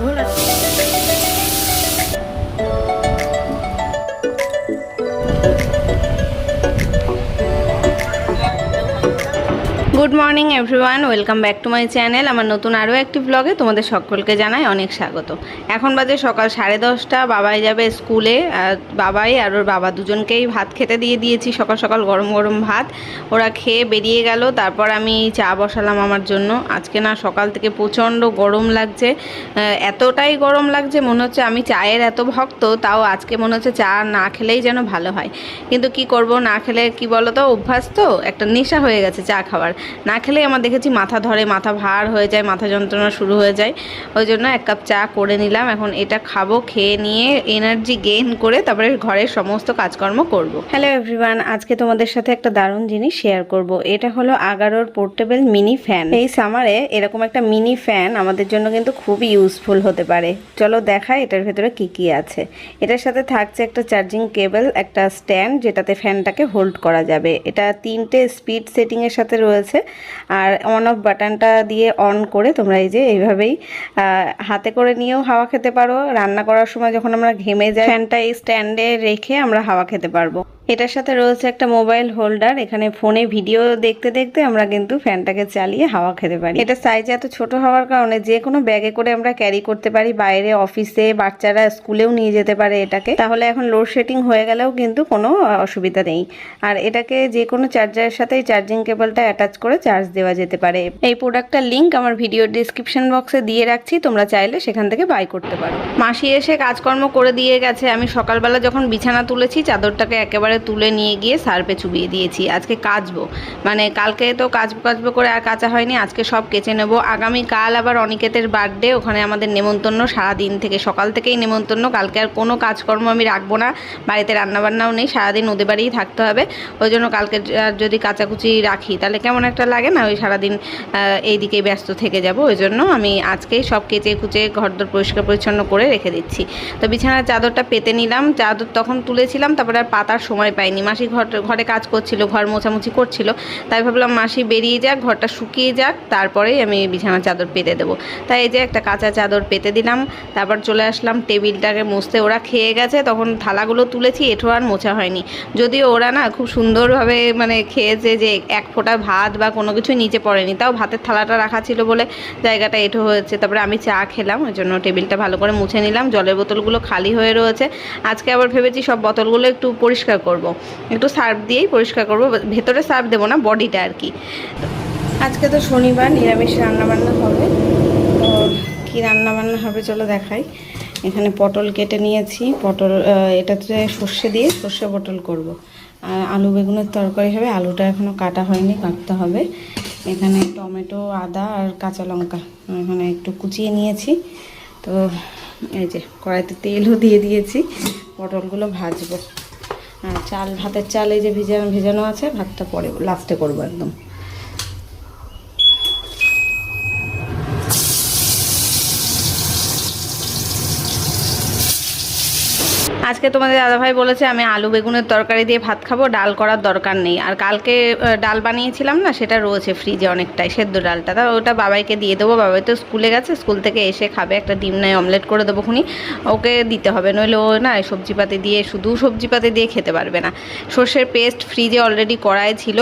ঘোলা। Good morning everyone, welcome back to my channel. আমার নতুন আরও একটি ব্লগে তোমাদের সকলকে জানাই অনেক স্বাগত। এখন বাজে সকাল 10:30। বাবাই যাবে স্কুলে। বাবাই আর ওর বাবা দুজনকেই ভাত খেতে দিয়ে দিয়েছি, সকাল সকাল গরম গরম ভাত। ওরা খেয়ে বেরিয়ে গেল। তারপর আমি চা বসালাম আমার জন্য। আজকে না সকাল থেকে প্রচণ্ড গরম লাগছে, এতটাই গরম লাগছে মনে হচ্ছে আমি চায়ের এত ভক্ত, তাও আজকে মনে হচ্ছে চা না খেলেই যেন ভালো হয়। কিন্তু কি করব, না খেলে কি বলো তো, অভ্যাস তো, একটা নেশা হয়ে গেছে চা খাওয়ার। না খেলেই আমার দেখেছি মাথা ধরে, মাথা ভার হয়ে যায়, মাথা যন্ত্রণা শুরু হয়ে যায়। ওই জন্য 1 কাপ চা করে নিলাম। এখন এটা খাবো, খেয়ে নিয়ে এনার্জি গেইন করে তারপরে ঘরের সমস্ত কাজকর্ম করব। হ্যালো এভরিওয়ান, আজকে তোমাদের সাথে একটা দারুণ জিনিস শেয়ার করব। এটা হলো আগারোর পোর্টেবল মিনি ফ্যান। এই সামারে এরকম একটা মিনি ফ্যান আমাদের জন্য কিন্তু খুবই ইউজফুল হতে পারে। চলো দেখাই এটার ভেতরে কি কি আছে। এটার সাথে থাকছে একটা চার্জিং কেবল, একটা স্ট্যান্ড যেটাতে ফ্যানটাকে হোল্ড করা যাবে। এটা 3টে স্পিড সেটিং এর সাথে রয়েছে। আর অন অফ বাটনটা দিয়ে অন করে তোমরা এই যে এইভাবেই হাতে করে নিয়েও হাওয়া খেতে পারো। রান্না করার সময় যখন আমরা ঘেমে যাই, ফ্যানটা এই স্ট্যান্ডে রেখে আমরা হাওয়া খেতে পারবো। এটার সাথে রয়েছে একটা মোবাইল হোল্ডার। এখানে ফোনে ভিডিও দেখতে দেখতে আমরা কিন্তু ফ্যানটাকে চালিয়ে হাওয়া খেতে পারি। এটা সাইজে এত ছোট হওয়ার কারণে যে কোনো ব্যাগে করে আমরা ক্যারি করতে পারি, বাইরে অফিসে, বাচ্চারা স্কুলেও নিয়ে যেতে পারে এটাকে। তাহলে এখন লোডশেডিং হয়ে গেলেও কিন্তু কোনো অসুবিধা নেই। আর এটাকে যে কোনো চার্জারের সাথে চার্জিং কেবলটা অ্যাটাচ করে চার্জ দেওয়া যেতে পারে। এই প্রোডাক্টটার লিঙ্ক আমার ভিডিও ডিসক্রিপশন বক্সে দিয়ে রাখছি, তোমরা চাইলে সেখান থেকে বাই করতে পারো। মাসি এসে কাজকর্ম করে দিয়ে গেছে। আমি সকালবেলা যখন বিছানা তুলেছি, চাদরটাকে একেবারে তুলে নিয়ে গিয়ে সার্ফে চুবিয়ে দিয়েছি। আজকে কাচবো, মানে কালকে তো কাচবো করে আর কাচা হয়নি, আজকে সব কেচে নেবো। আগামীকাল আবার অনিকেতের বার্থডে, ওখানে আমাদের নেমন্তন্ন, সারাদিন থেকে সকাল থেকেই নেমন্তন্ন। কালকে আর কোনো কাজকর্ম আমি রাখবো না, বাড়িতে রান্নাবান্নাও নেই, সারাদিন ওদের বাড়িই থাকতে হবে। ওই জন্য কালকে যদি কাচাকুচি রাখি তাহলে কেমন একটা লাগে না, ওই সারাদিন এইদিকেই ব্যস্ত থেকে যাব। ওই জন্য আমি আজকেই সব কেচে কুচে ঘরদোর পরিষ্কার পরিচ্ছন্ন করে রেখে দিচ্ছি। তো বিছানার চাদরটা পেতে নিলাম, চাদর তখন তুলেছিলাম, তারপরে আর পাতার সময় পাইনি। মাসি ঘরে কাজ করছিল, ঘর মোছামুছি করছিল, তাই ভাবলাম মাসি বেরিয়ে যাক, ঘরটা শুকিয়ে যাক, তারপরেই আমি বিছানার চাদর পেতে দেবো। তাই এই যে একটা কাঁচা চাদর পেতে দিলাম। তারপর চলে আসলাম টেবিলটাকে মুছতে। ওরা খেয়ে গেছে, তখন থালাগুলো তুলেছি, এঁঠো আর মোছা হয়নি। যদিও ওরা না খুব সুন্দরভাবে মানে খেয়েছে, যে এক ফোঁটা ভাত বা কোনো কিছু নিচে পড়েনি, তাও ভাতের থালাটা রাখা ছিল বলে জায়গাটা এঁঠো হয়েছে। তারপরে আমি চা খেলাম, ওই জন্য টেবিলটা ভালো করে মুছে নিলাম। জলের বোতলগুলো খালি হয়ে রয়েছে। আজকে আবার ভেবেছি সব বোতলগুলো একটু পরিষ্কার করব, একটু সার্ফ দিয়েই পরিষ্কার করব, ভেতরে সার্ফ দেবো না, বডিটা আর কি। আজকে তো শনিবার, নিরামিষ রান্নাবান্না হবে। তো কী রান্নাবান্না হবে চলো দেখাই। এখানে পটল কেটে নিয়েছি, পটল এটাতে সর্ষে দিয়ে সর্ষে পটল করব। আর আলু বেগুনের তরকারি হবে, আলুটা এখনও কাটা হয়নি, কাটতে হবে। এখানে টমেটো, আদা আর কাঁচা লঙ্কা এখানে একটু কুচিয়ে নিয়েছি। তো এই যে কড়াইতে তেলও দিয়ে দিয়েছি, পটলগুলো ভাজবো। আর চাল, ভাতের চাল এই যে ভেজানো আছে, ভাতটা পরে লাস্টে করবো একদম। আজকে তোমাদের দাদাভাই বলেছে আমি আলু বেগুনের তরকারি দিয়ে ভাত খাবো, ডাল করার দরকার নেই। আর কালকে ডাল বানিয়েছিলাম না, সেটা রয়েছে ফ্রিজে অনেকটাই, সেদ্ধ ডালটা, তা ওটা বাবাইকে দিয়ে দেবো। বাবাই তো স্কুলে গেছে, স্কুল থেকে এসে খাবে, একটা ডিম নয় অমলেট করে দেবো খুনি, ওকে দিতে হবে, নইলে ও না সবজিপাতি দিয়ে, শুধু সবজিপাতি দিয়ে খেতে পারবে না। সর্ষের পেস্ট ফ্রিজে অলরেডি কড়াই ছিল,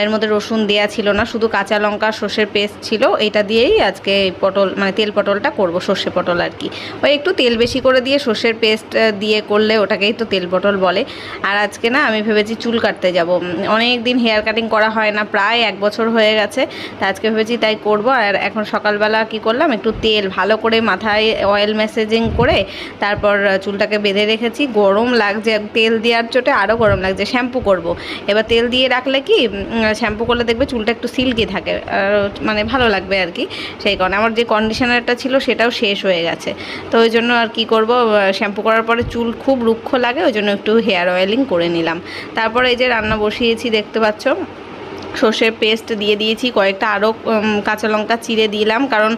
এর মধ্যে রসুন দেওয়া ছিল না, শুধু কাঁচা লঙ্কা সর্ষের পেস্ট ছিল। এটা দিয়েই আজকে পটল, মানে তেল পটলটা করব, সর্ষে পটল আর কি। ওই একটু তেল বেশি করে দিয়ে সর্ষের পেস্ট দিয়ে করলে ওটাকেই তো তেল পটল বলে। আর আজকে না আমি ভেবেছি চুল কাটতে যাব, অনেক দিন হেয়ার কাটিং করা হয় না, প্রায় 1 বছর হয়ে গেছে। তা আজকে ভেবেছি তাই করব। আর এখন সকালবেলা কি করলাম, একটু তেল ভালো করে মাথায় অয়েল ম্যাসেজিং করে তারপর চুলটাকে বেঁধে রেখেছি। গরম লাগছে, তেল দেওয়ার চোটে আরও গরম লাগছে। শ্যাম্পু করব এবার, তেল দিয়ে রাখলে কি শ্যাম্পু করলে দেখবে চুলটা একটু সিল্কি থাকে, মানে ভালো লাগবে আর কি। সেই কারণে আমার যে কন্ডিশনারটা ছিল সেটাও শেষ হয়ে গেছে। তো ওই জন্য আর কি করব, শ্যাম্পু করার পরে চুল খুব রুক্ষ লাগে, ওই জন্য একটু হেয়ার অয়েলিং করে নিলাম। তারপরে এই যে রান্না বসিয়েছি দেখতে পাচ্ছ, সর্ষের পেস্ট দিয়ে দিয়েছি, কয়েকটা আরও কাঁচা লঙ্কা চিড়ে দিলাম, কারণ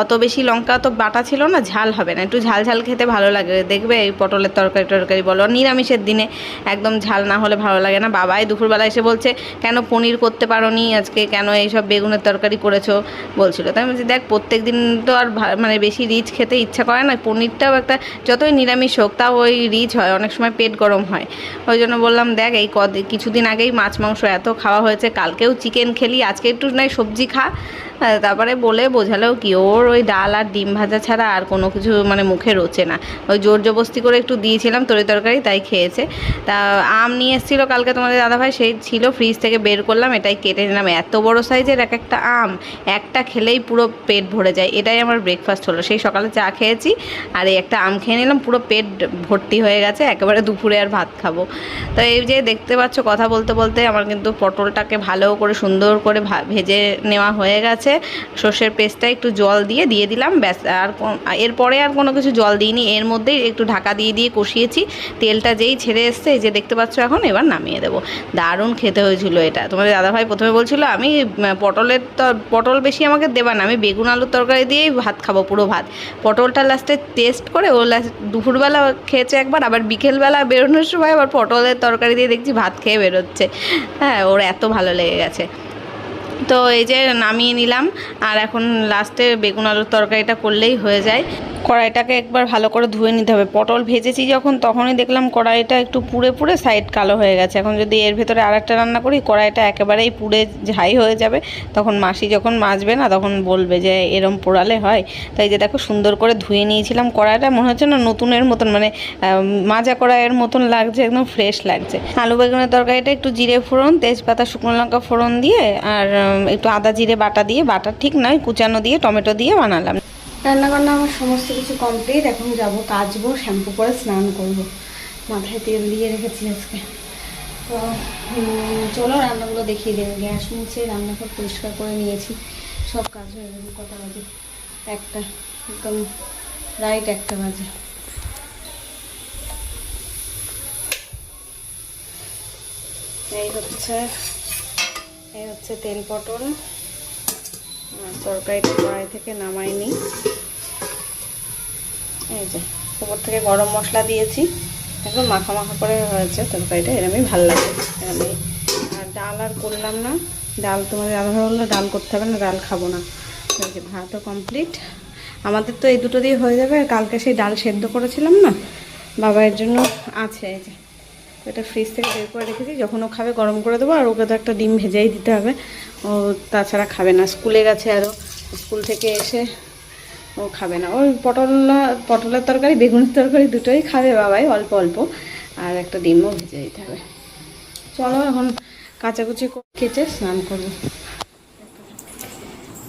অত বেশি লঙ্কা তো বাটা ছিল না, ঝাল হবে না, একটু ঝাল ঝাল খেতে ভালো লাগে। দেখবে এই পটলের তরকারি বলো, নিরামিষের দিনে একদম ঝাল না হলে ভালো লাগে না। বাবাই দুপুরবেলা এসে বলছে কেন পনির করতে পারোনি আজকে, কেন এইসব বেগুনের তরকারি করেছো বলছিল। তাই আমি বলছি দেখ প্রত্যেক দিন তো আর মানে বেশি রিচ খেতে ইচ্ছা করে না, পনিরটাও একটা যতই নিরামিষ হোক তাও ওই রিচ হয়, অনেক সময় পেট গরম হয়। ওই জন্য বললাম দেখ এই কিছুদিন আগেই মাছ মাংস এত খাওয়া হয়েছে, কালকেও চিকেন খেলি, আজকে একটু নয় সবজি খা। তারপরে বলে বোঝালেও কি, ওর ওই ডাল আর ডিম ভাজা ছাড়া আর কোনো কিছু মানে মুখে রোচে না। ওই জোর জবস্তি করে একটু দিয়েছিলাম তরকারি, তাই খেয়েছে। তা আম নিয়ে এসেছিলো কালকে তোমাদের দাদাভাই, সেই ছিল, ফ্রিজ থেকে বের করলাম, এটাই কেটে নিলাম। এত বড় সাইজের একটা আম, একটা খেলেই পুরো পেট ভরে যায়। এটাই আমার ব্রেকফাস্ট হলো। সেই সকালে চা খেয়েছি আর এই একটা আম খেয়ে নিলাম, পুরো পেট ভর্তি হয়ে গেছে, একেবারে দুপুরে আর ভাত খাবো। তো এই যে দেখতে পাচ্ছ কথা বলতে বলতে আমার কিন্তু পটলটাকে ভালো করে সুন্দর করে ভেজে নেওয়া হয়ে গেছে। সর্ষের পেস্টটা একটু জল দিয়ে দিলাম, ব্যাস। আর এরপরে আর কোনো কিছু জল দিইনি, এর মধ্যেই একটু ঢাকা দিয়ে কষিয়েছি। তেলটা যেই ছেড়ে এসছে, এই যে দেখতে পাচ্ছ এখন, এবার নামিয়ে দেবো। দারুণ খেতে হয়েছিল এটা। তোমাদের দাদাভাই প্রথমে বলছিল আমি পটল বেশি আমাকে দেবা না, আমি বেগুন আলুর তরকারি দিয়েই ভাত খাবো, পুরো ভাত। পটলটা লাস্টে টেস্ট করে ও দুপুরবেলা খেয়েছে একবার, আবার বিকেলবেলা বেরোনোর সময় আবার পটলের তরকারি দিয়ে দেখছি ভাত খেয়ে বেরোচ্ছে। হ্যাঁ, ওর এত ভালো লেগে গেছে। তো এই যে নামিয়ে নিলাম, আর এখন লাস্টে বেগুন আলুর তরকারিটা করলেই হয়ে যায়। কড়াইটাকে একবার ভালো করে ধুয়ে নিতে হবে। পটল ভেজেছি যখন, তখনই দেখলাম কড়াইটা একটু পুড়ে সাইড কালো হয়ে গেছে। এখন যদি এর ভেতরে আর একটা রান্না করি, কড়াইটা একেবারেই পুড়ে ছাই হয়ে যাবে। তখন মাসি যখন মাজবে না, তখন বলবে যে এরম পোড়ালে হয়। তাই যে দেখো সুন্দর করে ধুয়ে নিয়েছিলাম কড়াইটা, মনে হচ্ছে না নতুনের মতন, মানে মাজা কড়াইয়ের মতন লাগছে, একদম ফ্রেশ লাগছে। আলু বেগুনের তরকারিটা একটু জিরে ফোড়ন, তেজপাতা, শুকনো লঙ্কা ফোড়ন দিয়ে আর একটু আদা জিরে বাটা দিয়ে, বাটা ঠিক নয় কুচানো দিয়ে, টমেটো দিয়ে বানালাম। রান্নাবান্না আমার সমস্ত কিছু কমপ্লিট। এখন যাব কাচবো, শ্যাম্পু করে স্নান করব, মাথায় তেল দিয়ে রেখেছি আজকে। তো চলো রান্নাগুলো দেখিয়ে দেবে। গ্যাস মুছে রান্নাঘর পরিষ্কার করে নিয়েছি, সব কাজ হয়ে গেছে। কটা বাজে? একটা, একদম রাইট 1টা বাজে। এই হচ্ছে তেল পটল, তরকারিটা কড়াই থেকে নামাইনি। এই যে উপর থেকে গরম মশলা দিয়েছি, একদম মাখা মাখা করে হয়েছে তরকারিটা, এরমই ভালো লাগে এরমই। আর ডাল আর করলাম না, ডাল তোমাদের দাদাভাই বললো ডাল করতে হবে না, ডাল খাবো না। এই যে ভাতও কমপ্লিট, আমাদের তো এই দুটো দিয়ে হয়ে যাবে। আর কালকে সেই ডাল সেদ্ধ করেছিলাম না, বাবার জন্য আছে। এই যে এটা ফ্রিজ থেকে বের করে রেখেছি, যখন ও খাবে গরম করে দেবো। আর ওকে তো একটা ডিম ভেজেই দিতে হবে, ও তাছাড়া খাবে না। স্কুলে গেছে, আরও স্কুল থেকে এসে ও খাবে না। ওই পটলের তরকারি বেগুনের তরকারি দুটোই খাবে বাবাই, অল্প অল্প, আর একটা ডিমও ভেজে দিতে হবে। চলো এখন কাচাকুচি কেচে স্নান করবো।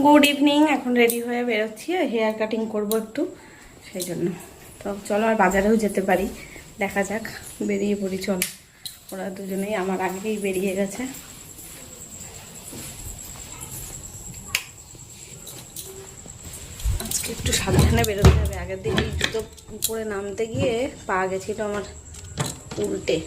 গুড ইভিনিং, এখন রেডি হয়ে বেরোচ্ছি, হেয়ার কাটিং করব একটু, সেই জন্য। তো চলো, আর বাজারেও যেতে পারি, দেখা যাক, বেরিয়ে পড়ি। চলো, ওরা দুজনেই আমার আগেই বেরিয়ে গেছে। আজকে একটু সাবধানে বেরোতে হবে। আগের দিন জুতো উপরে নামতে গিয়ে পা গেছিল আমার উল্টে।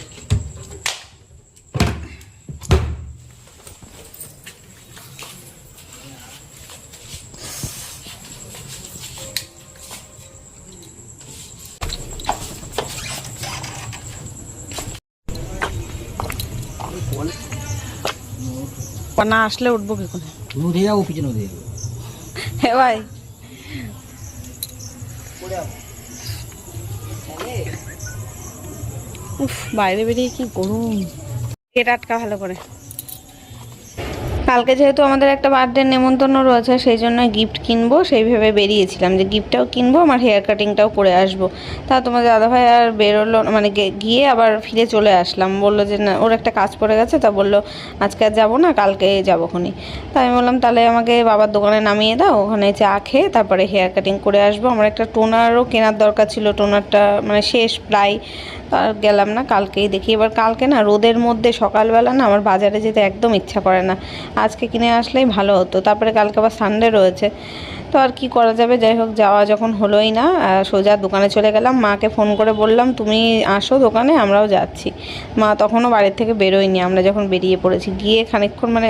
না আসলে উঠবো কি করে? নদী যাবো, পিছনে নদী যাবো। হ্যাঁ ভাই, উফ, বাইরে বেরিয়ে কি গরম। গেট আটকা ভালো করে। কালকে যেহেতু আমাদের একটা বার্থডে নেমন্তন্ন রয়েছে, সেই জন্য গিফট কিনবো, সেই ভেবে বেরিয়েছিলাম যে গিফটটাও কিনবো, আমার হেয়ার কাটিংটাও করে আসবো। তা তোমাদের দাদাভাই আর বেরোলো, মানে গিয়ে আবার ফিরে চলে আসলাম। বললো যে না, ওর একটা কাজ পড়ে গেছে, তা বললো আজকে আর যাবো না, কালকে যাবোখনি। তা আমি বললাম তাহলে আমাকে বাবার দোকানে নামিয়ে দাও, ওখানে চা খেয়ে তারপরে হেয়ার কাটিং করে আসবো। আমার একটা টোনারও কেনার দরকার ছিল, টোনারটা মানে শেষ প্রায়, আর গেলাম না, কালকেই দেখি। এবার কালকে না রোদের মধ্যে সকালবেলা না আমার বাজারে যেতে একদম ইচ্ছা করে না, আজকে কিনে আসলেই ভালো হতো। তারপরে কালকে আবার সানডে রয়েছে, তো আর কি করা যাবে, যাই হোক যাওয়া যখন হলোই না, সোজা দোকানে চলে গেলাম। মাকে ফোন করে বললাম তুমি আসো দোকানে, আমরাও যাচ্ছি। মা তখনও বাড়ির থেকে বেরোয়নি, আমরা যখন বেরিয়ে পড়েছি। গিয়ে খানিকক্ষণ মানে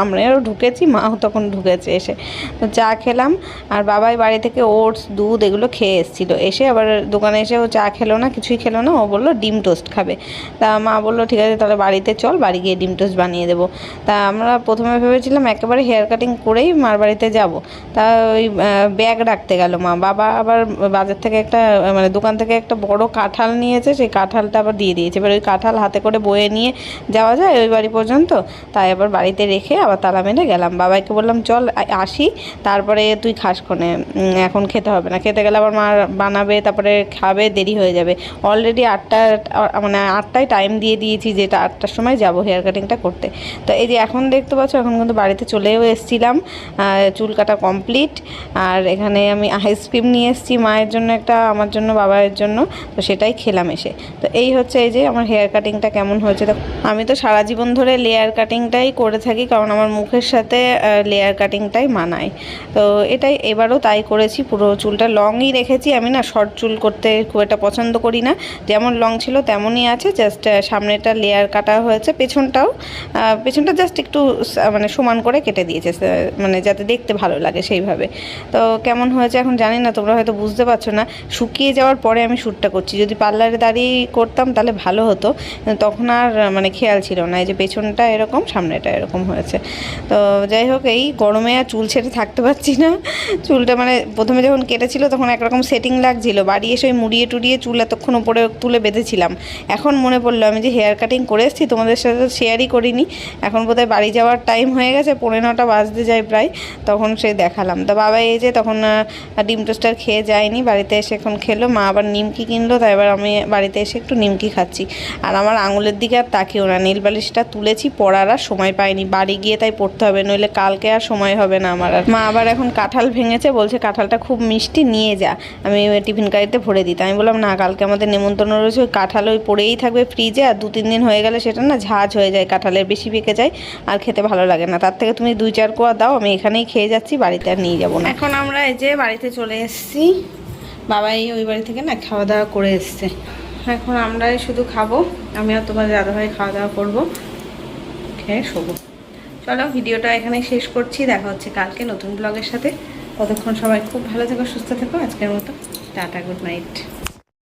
আমরাও ঢুকেছি, মাও তখন ঢুকেছে এসে। তো চা খেলাম, আর বাবাই বাড়ি থেকে ওটস দুধ এগুলো খেয়ে এসেছিলো। এসে আবার দোকানে এসে ও চা খেলো না, কিছুই খেলো না, ও বললো ডিম টোস্ট খাবে। তা মা বললো ঠিক আছে তাহলে বাড়িতে চল, বাড়ি গিয়ে ডিম টোস্ট বানিয়ে দেবো। তা আমরা প্রথমে ভেবেছিলাম একেবারে হেয়ার কাটিং করেই মার বাড়িতে যাব। তা ওই ব্যাগ রাখতে গেল মা। বাবা আবার বাজার থেকে একটা মানে দোকান থেকে একটা বড় কাঁঠাল নিয়েছে, সেই কাঁঠালটা আবার দিয়ে দিয়েছে। এবার ওই কাঁঠাল হাতে করে বয়ে নিয়ে যাওয়া যায় ওই বাড়ি পর্যন্ত, তাই আবার বাড়িতে রেখে আবার তালা মেরে গেলাম। বাবাইকে বললাম চল আসি, তারপরে তুই খাস কোনে, এখন খেতে হবে না। খেতে গেলে আবার মা বানাবে, তারপরে খাবে, দেরি হয়ে যাবে। অলরেডি 8টায় টাইম দিয়ে দিয়েছি, যেটা 8টার সময় যাব হেয়ার কাটিংটা করতে। তো এই যে এখন দেখতে পাচ্ছ, এখন কিন্তু বাড়িতে চলেও এসেছিলাম, চুল কাটা কমপ্লিট। আর এখানে আমি আইসক্রিম নিয়ে এসেছি মায়ের জন্য একটা, আমার জন্য, বাবার জন্য। তো সেটাই খেলাম এসে। তো এই হচ্ছে এই যে আমার হেয়ার কাটিংটা কেমন হয়েছে। আমি তো সারা জীবন ধরে লেয়ার কাটিংটাই করে থাকি, কারণ আমার মুখের সাথে লেয়ার কাটিংটাই মানায়। তো এবারও তাই করেছি, পুরো চুলটা লংই রেখেছি। আমি না শর্ট চুল করতে খুব একটা পছন্দ করি না, যেমন লং ছিল তেমনই আছে, জাস্ট সামনেটা লেয়ার কাটা হয়েছে, পেছনটা জাস্ট একটু মানে সমান করে কেটে দিয়েছে, মানে যাতে দেখতে ভালো লাগে সেইভাবে। তো কেমন হয়েছে এখন জানি না, তোমরা হয়তো বুঝতে পারছো না। শুকিয়ে যাওয়ার পরে আমি শ্যুটটা করছি, যদি পার্লারে দাঁড়িয়ে করতাম তাহলে ভালো হতো, তখন আর মানে খেয়াল ছিল না। এই যে পেছনটা এরকম, সামনেটা এরকম হয়েছে। তো যাই হোক, এই গরমে আর চুল ছেড়ে থাকতে পারছি না। চুলটা মানে প্রথমে যখন কেটেছিল তখন একরকম সেটিং লাগছিল, বাড়ি এসে ওই মুড়িয়ে টুড়িয়ে চুল এতক্ষণ উপরে তুলে বেঁধেছিলাম। এখন মনে পড়লো আমি যে হেয়ার কাটিং করে এসেছি, তোমাদের সাথে শেয়ারই করিনি। এখন বোধহয় বাড়ি যাওয়ার টাইম হয়ে গেছে, 9:45 বাজতে যায় প্রায়, তখন সে দেখালাম। তো বাবা এই যে তখন ডিম টোস্টার খেয়ে যায়নি, বাড়িতে এসে এখন খেলো। মা আবার নিমকি কিনলো, তাই এবার আমি বাড়িতে এসে একটু নিমকি খাচ্ছি। আর আমার আঙুলের দিকে আর তাকিও না, নেল পালিশটা তুলেছি, পড়ার আর সময় পাইনি, বাড়ি গিয়ে তাই পড়তে হবে, নইলে কালকে আর সময় হবে না আমার। আর মা আবার এখন কাঁঠাল ভেঙেছে, বলছে কাঁঠালটা খুব মিষ্টি, নিয়ে যা, আমি টিফিন কারিতে ভরে দিই। আমি বললাম না, কালকে আমাদের নেমন্তন্ন রয়েছে, ওই কাঁঠাল ওই পড়েই থাকবে ফ্রিজে, আর 2-3 দিন হয়ে গেলে সেটা না ঝাঁঝ হয়ে যায়, কাঁঠালের বেশি পেকে যায়, আর খেতে ভালো লাগে না। তার থেকে তুমি 2-4 কোয়া দাও, আমি এখানেই খেয়ে যাচ্ছি, বাড়িতে আর নিয়ে যাবো না। এখন আমরা এই যে বাড়িতে চলে এসেছি, বাবাই ওই বাড়ি থেকে না খাওয়া দাওয়া করে এসছে। এখন আমরাই শুধু খাবো, আমি আর তোমার দাদাভাই খাওয়া দাওয়া করবো, খেয়ে শোবো। চলো ভিডিওটা এখানেই শেষ করছি, দেখা হচ্ছে কালকে নতুন ব্লগের সাথে। ততক্ষণ সবাই খুব ভালো থেকো, সুস্থ থেকো। আজকের মতো টাটা, গুড নাইট।